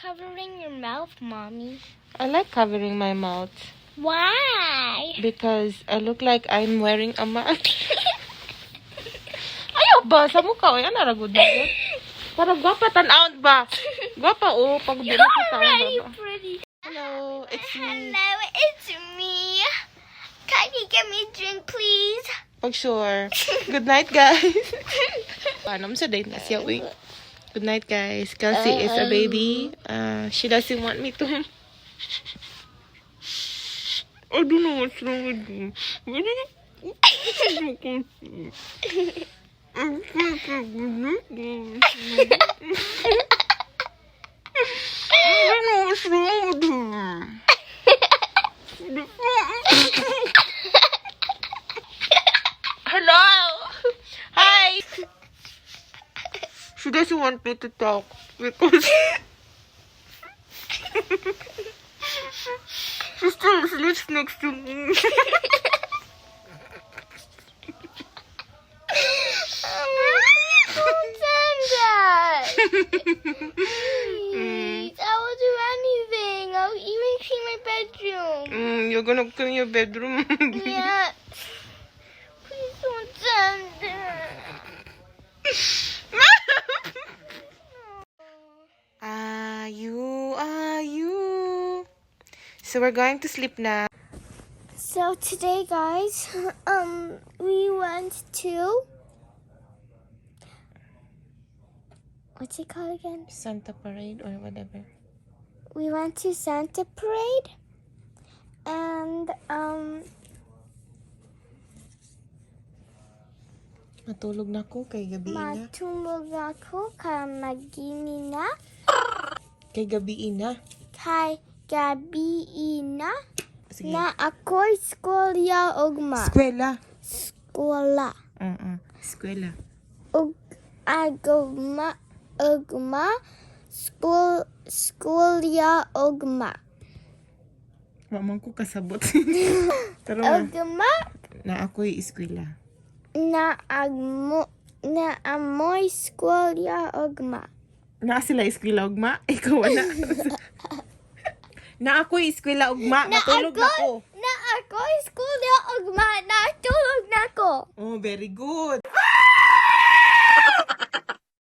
covering your mouth, Mommy? I like covering my mouth Why? because I look like I'm wearing a mask. Ayaw ba? Sa mukha, o yan, naragod na yun. Para gwapa, tan-out ba? Gwapa, pag di nakita ang Pretty, baba. pretty. Hello, it's me. Hello, it's me. Can you get me a drink, please? Pag sure. Good night, guys. Paano sa date na siya, uy. Good night, guys. Kelsey is a baby. She doesn't want me to. I don't know what's wrong with you. I don't know what's wrong with her. Hello. Hi. She doesn't want me to talk because she still sleeps next to me. Don't send that. Please, I will do anything. I'll even clean my bedroom. You're gonna clean your bedroom. Yeah. Please don't send that. You. So we're going to sleep now. So today, guys, we went to, what's it called again? Santa Parade or whatever. We went to Santa Parade, and Matulog na ko kay gabi na. matulog ako kay magini na, Kay gabi na. kay gabi na, Sige. na ako'y skolya ugma. Eskwela. Skola. Eskwela. Ug agma ugma. Skolya ugma. Mamang ko kasabot. Taro na. Ugma Na ako'y eskwela. na amoy skolya ugma. Na sila eskwela ugma? Ikaw wala. Na ako'y eskwela ugma. Matulog na ko. Na ako'y skolya ugma. Natulog na ko. Oh, very good.